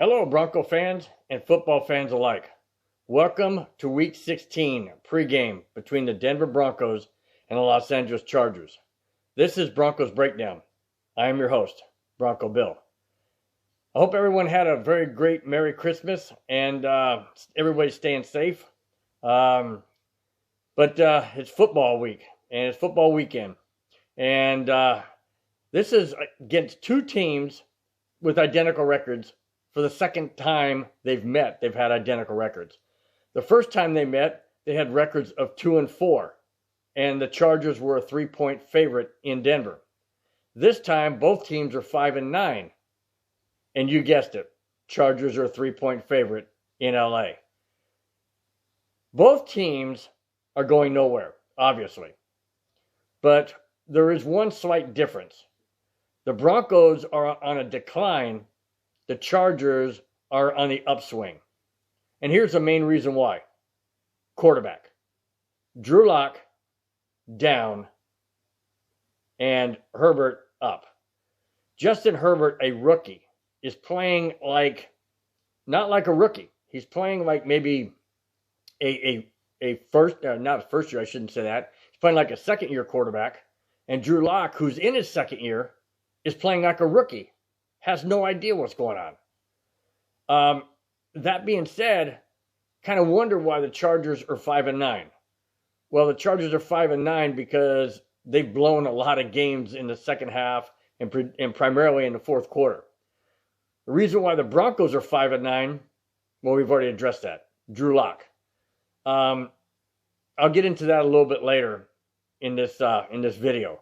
Hello, Bronco fans and football fans alike. Welcome to Week 16 pregame between the Denver Broncos and the Los Angeles Chargers. This is Broncos Breakdown. I am your host, Bronco Bill. I hope everyone had a very great Merry Christmas and everybody's staying safe. But it's football week and it's football weekend. And this is against two teams with identical records. For the second time they've met, they've had identical records. The first time they met, they had records of 2-4, and the Chargers were a 3-point favorite in Denver. This time, both teams are 5-9, and you guessed it, Chargers are a 3-point favorite in LA. Both teams are going nowhere, obviously, but there is one slight difference. The Broncos are on a decline. The Chargers are on the upswing. And here's the main reason why. Quarterback. Drew Lock down and Herbert up. Justin Herbert, a rookie, is playing not like a rookie. He's playing like maybe not a first year, I shouldn't say that. He's playing like a second year quarterback. And Drew Lock, who's in his second year, is playing like a rookie. Has no idea what's going on. That being said, kind of wonder why the Chargers are 5-9. Well, the Chargers are 5-9 because they've blown a lot of games in the second half and primarily in the fourth quarter. The reason why the Broncos are 5-9, well, we've already addressed that. Drew Lock. I'll get into that a little bit later in this video.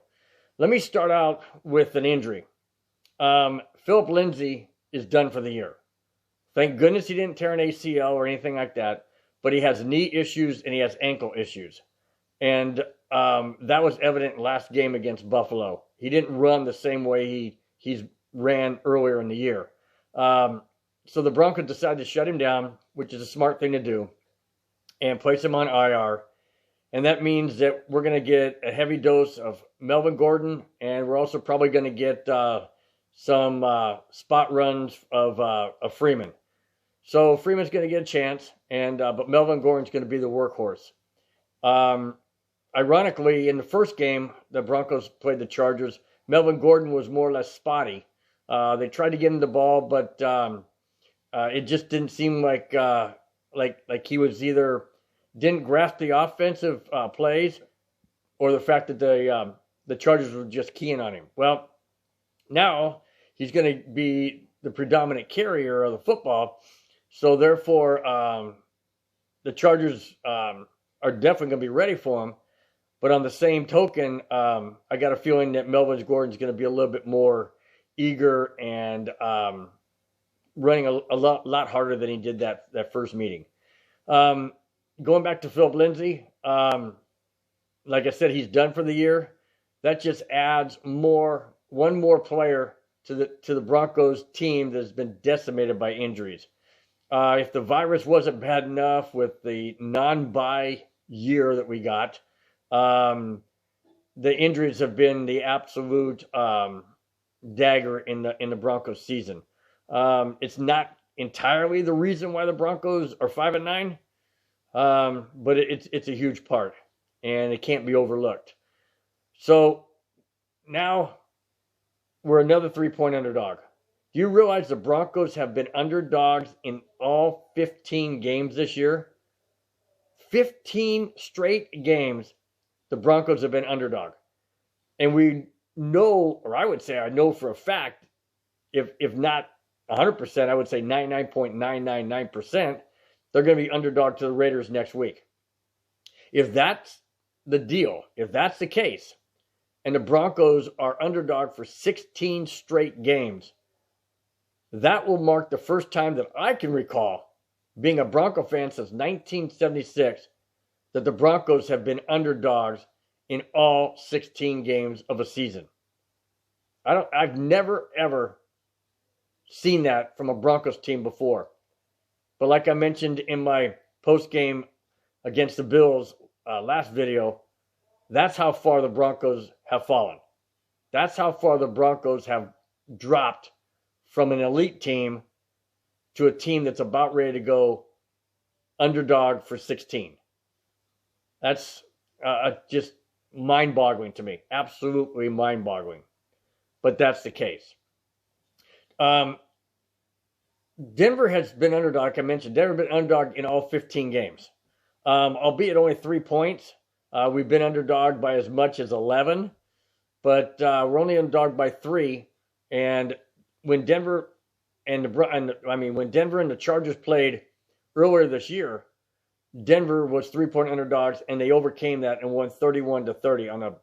Let me start out with an injury. Philip Lindsay is done for the year. Thank goodness he didn't tear an ACL or anything like that, but he has knee issues and he has ankle issues. And that was evident last game against Buffalo. He didn't run the same way he's ran earlier in the year. So the Broncos decided to shut him down, which is a smart thing to do, and place him on IR. And that means that we're going to get a heavy dose of Melvin Gordon, and we're also probably going to get some spot runs of Freeman. So Freeman's going to get a chance, but Melvin Gordon's going to be the workhorse. Ironically, in the first game, the Broncos played the Chargers. Melvin Gordon was more or less spotty. They tried to get him the ball, but it just didn't seem like he was either didn't grasp the offensive plays or the fact that the Chargers were just keying on him. Well, now he's going to be the predominant carrier of the football. So therefore, the Chargers are definitely going to be ready for him. But on the same token, I got a feeling that Melvin Gordon's going to be a little bit more eager and running a lot harder than he did that first meeting. Going back to Philip Lindsay, like I said, he's done for the year. That just adds one more player to the Broncos team that's been decimated by injuries. If the virus wasn't bad enough with the non-bye year that we got, the injuries have been the absolute dagger in the Broncos season. It's not entirely the reason why the Broncos are 5-9, but it's a huge part, and it can't be overlooked. So now we're another 3-point underdog. Do you realize the Broncos have been underdogs in all 15 games this year? 15 straight games the Broncos have been underdog. And we know, or I would say I know for a fact, if not 100%, I would say 99.999%, they're going to be underdog to the Raiders next week. If that's the deal, if that's the case, and the Broncos are underdog for 16 straight games, that will mark the first time that I can recall, being a Bronco fan since 1976, that the Broncos have been underdogs in all 16 games of a season. I've never, ever seen that from a Broncos team before. But like I mentioned in my post-game against the Bills last video, that's how far the Broncos have fallen. That's how far the Broncos have dropped from an elite team to a team that's about ready to go underdog for 16. That's just mind-boggling to me. Absolutely mind-boggling. But that's the case. Denver has been underdog. Like I mentioned, Denver has been underdog in all 15 games. Albeit only 3 points. We've been underdog by as much as 11. But we're only underdog by 3. And when Denver and the Chargers played earlier this year, Denver was 3-point underdogs, and they overcame that and won 31-30 on a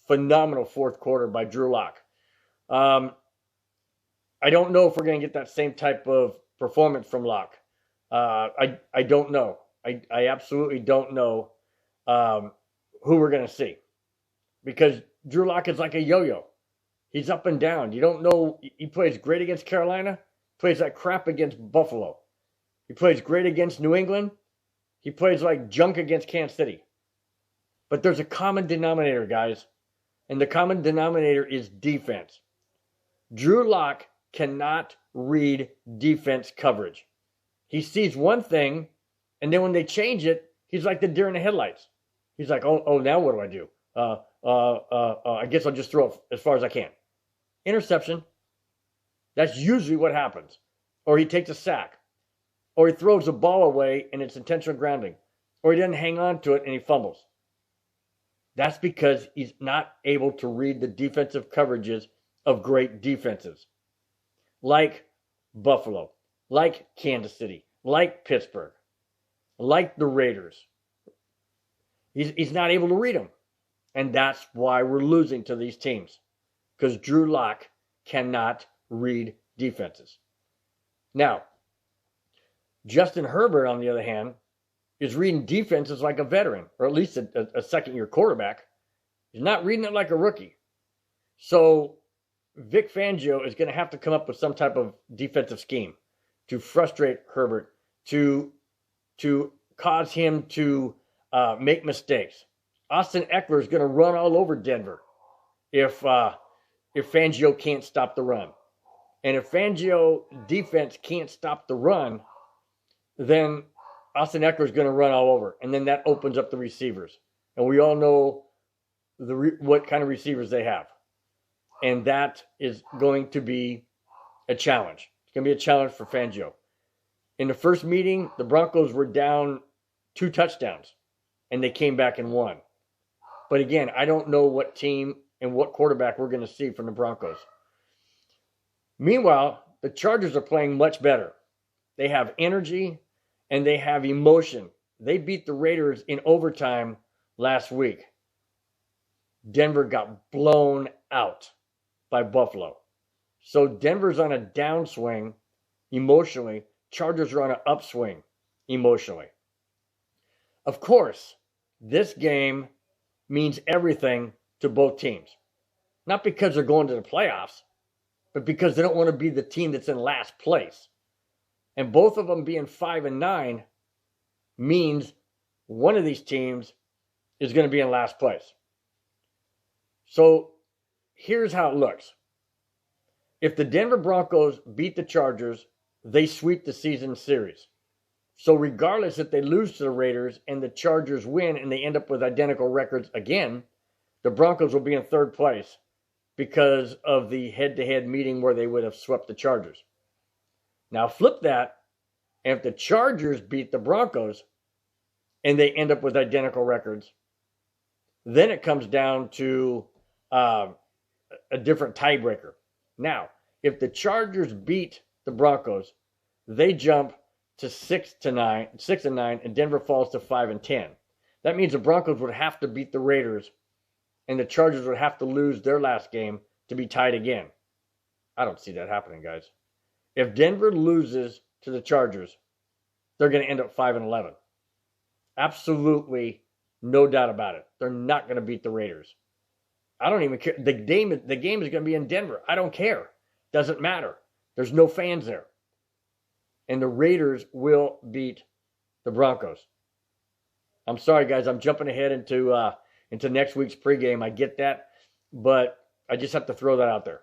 phenomenal fourth quarter by Drew Lock. I don't know if we're going to get that same type of performance from Lock. I don't know. I absolutely don't know who we're going to see, because Drew Lock is like a yo-yo. He's up and down. You don't know. He plays great against Carolina, plays like crap against Buffalo. He plays great against New England. He plays like junk against Kansas City. But there's a common denominator, guys. And the common denominator is defense. Drew Lock cannot read defense coverage. He sees one thing, and then when they change it, he's like the deer in the headlights. He's like, oh, now what do I do? I guess I'll just throw it as far as I can. Interception. That's usually what happens. Or he takes a sack. Or he throws the ball away and it's intentional grounding. Or he doesn't hang on to it and he fumbles. That's because he's not able to read the defensive coverages of great defenses. Like Buffalo, like Kansas City, like Pittsburgh, like the Raiders. He's not able to read them. And that's why we're losing to these teams. Because Drew Lock cannot read defenses. Now, Justin Herbert, on the other hand, is reading defenses like a veteran, or at least a second-year quarterback. He's not reading it like a rookie. So Vic Fangio is going to have to come up with some type of defensive scheme to frustrate Herbert, to cause him to make mistakes. Austin Eckler is going to run all over Denver if Fangio can't stop the run. And if Fangio defense can't stop the run, then Austin Eckler is going to run all over. And then that opens up the receivers. And we all know what kind of receivers they have. And that is going to be a challenge. It's going to be a challenge for Fangio. In the first meeting, the Broncos were down 2 touchdowns. And they came back and won. But again, I don't know what team and what quarterback we're going to see from the Broncos. Meanwhile, the Chargers are playing much better. They have energy and they have emotion. They beat the Raiders in overtime last week. Denver got blown out by Buffalo. So Denver's on a downswing emotionally. Chargers are on an upswing emotionally. Of course, this game means everything to both teams. Not because they're going to the playoffs, but because they don't want to be the team that's in last place. And both of them being 5-9 means one of these teams is going to be in last place. So here's how it looks. If the Denver Broncos beat the Chargers, they sweep the season series. So regardless if they lose to the Raiders and the Chargers win and they end up with identical records again, the Broncos will be in third place because of the head-to-head meeting where they would have swept the Chargers. Now flip that, and if the Chargers beat the Broncos and they end up with identical records, then it comes down to a different tiebreaker. Now, if the Chargers beat the Broncos, they jump to 6-9, and Denver falls to 5-10. That means the Broncos would have to beat the Raiders, and the Chargers would have to lose their last game to be tied again. I don't see that happening, guys. If Denver loses to the Chargers, they're going to end up 5-11. Absolutely no doubt about it. They're not going to beat the Raiders. I don't even care. The game is going to be in Denver. I don't care. Doesn't matter. There's no fans there. And the Raiders will beat the Broncos. I'm sorry, guys. I'm jumping ahead into next week's pregame. I get that, but I just have to throw that out there.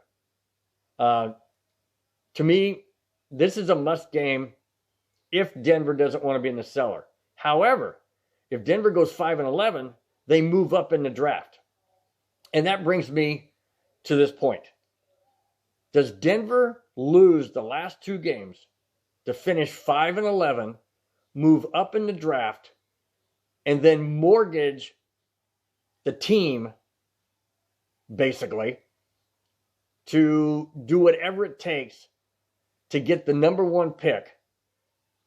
To me, this is a must game if Denver doesn't want to be in the cellar. However, if Denver goes 5-11, they move up in the draft. And that brings me to this point. Does Denver lose the last 2 games to finish 5-11, move up in the draft, and then mortgage the team, basically, to do whatever it takes to get the number 1 pick,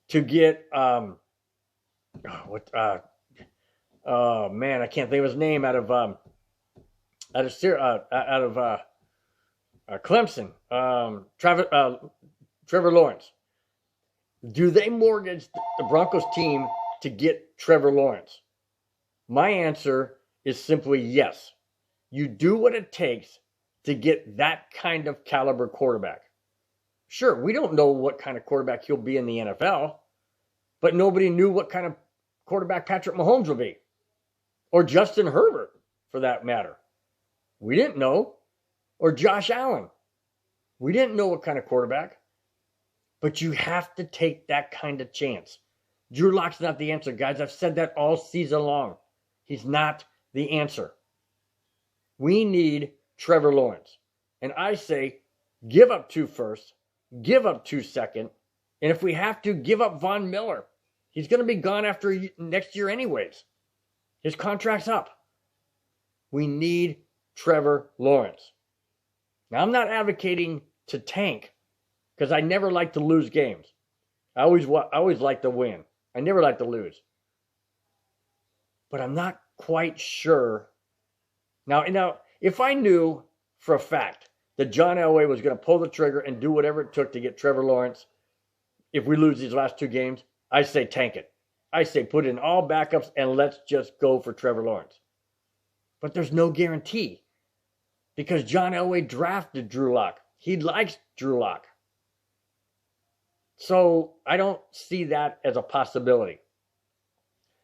to get I can't think of his name, out of Clemson, Trevor Lawrence. Do they mortgage the Broncos team to get Trevor Lawrence? My answer is simply yes. You do what it takes to get that kind of caliber quarterback. Sure, we don't know what kind of quarterback he'll be in the NFL, but nobody knew what kind of quarterback Patrick Mahomes will be, or Justin Herbert, for that matter. We didn't know. Or Josh Allen. We didn't know what kind of quarterback. But you have to take that kind of chance. Drew Lock's not the answer, guys. I've said that all season long. He's not the answer. We need Trevor Lawrence. And I say, give up 2 firsts, give up 2 seconds, and if we have to, give up Von Miller. He's going to be gone after next year anyways. His contract's up. We need Trevor Lawrence. Now, I'm not advocating to tank, because I never like to lose games. I always like to win. I never like to lose. But I'm not quite sure. Now, if I knew for a fact that John Elway was going to pull the trigger and do whatever it took to get Trevor Lawrence, if we lose these last 2 games, I say tank it. I say put in all backups and let's just go for Trevor Lawrence. But there's no guarantee, because John Elway drafted Drew Lock. He likes Drew Lock. So I don't see that as a possibility.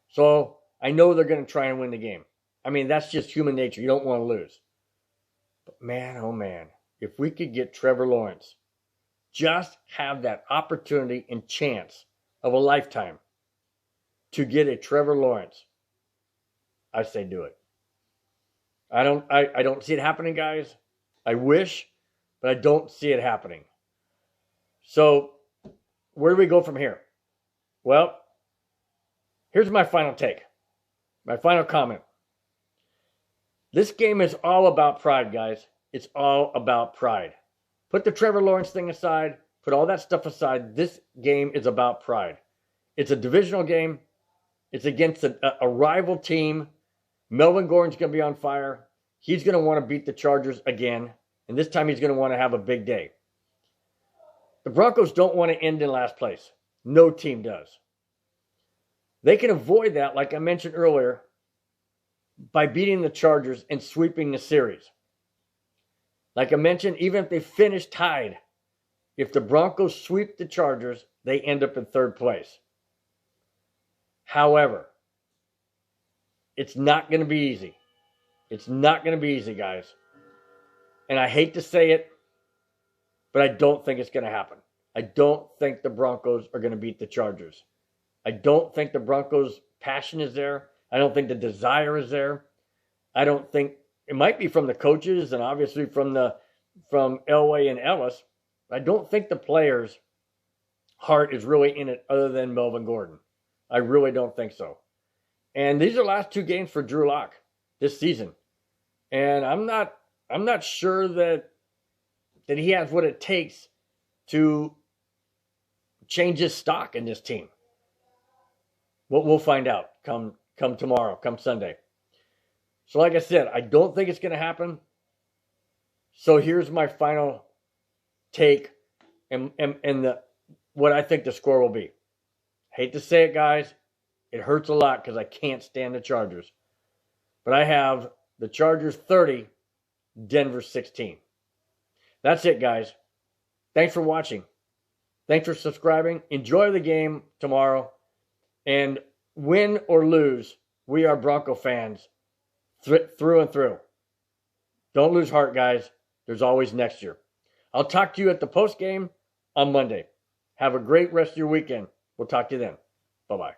So I know they're going to try and win the game. I mean, that's just human nature. You don't want to lose. But man, oh man, if we could get Trevor Lawrence, just have that opportunity and chance of a lifetime to get a Trevor Lawrence, I say do it. I don't see it happening, guys. I wish, but I don't see it happening. So where do we go from here? Well, here's my final take. My final comment. This game is all about pride, guys. It's all about pride. Put the Trevor Lawrence thing aside. Put all that stuff aside. This game is about pride. It's a divisional game. It's against a rival team. Melvin Gordon's going to be on fire. He's going to want to beat the Chargers again. And this time he's going to want to have a big day. The Broncos don't want to end in last place. No team does. They can avoid that, like I mentioned earlier, by beating the Chargers and sweeping the series. Like I mentioned, even if they finish tied, if the Broncos sweep the Chargers, they end up in 3rd place. However, it's not going to be easy. It's not going to be easy, guys. And I hate to say it, but I don't think it's going to happen. I don't think the Broncos are going to beat the Chargers. I don't think the Broncos' passion is there. I don't think the desire is there. I don't think it might be from the coaches and obviously from Elway and Ellis. I don't think the players' heart is really in it other than Melvin Gordon. I really don't think so. And these are the last 2 games for Drew Lock this season. And I'm not sure that he has what it takes to change his stock in this team. We'll find out come tomorrow, come Sunday. So like I said, I don't think it's going to happen. So here's my final take and what I think the score will be. Hate to say it, guys. It hurts a lot because I can't stand the Chargers. But I have the Chargers 30, Denver 16. That's it, guys. Thanks for watching. Thanks for subscribing. Enjoy the game tomorrow. And win or lose, we are Bronco fans through and through. Don't lose heart, guys. There's always next year. I'll talk to you at the post game on Monday. Have a great rest of your weekend. We'll talk to you then. Bye-bye.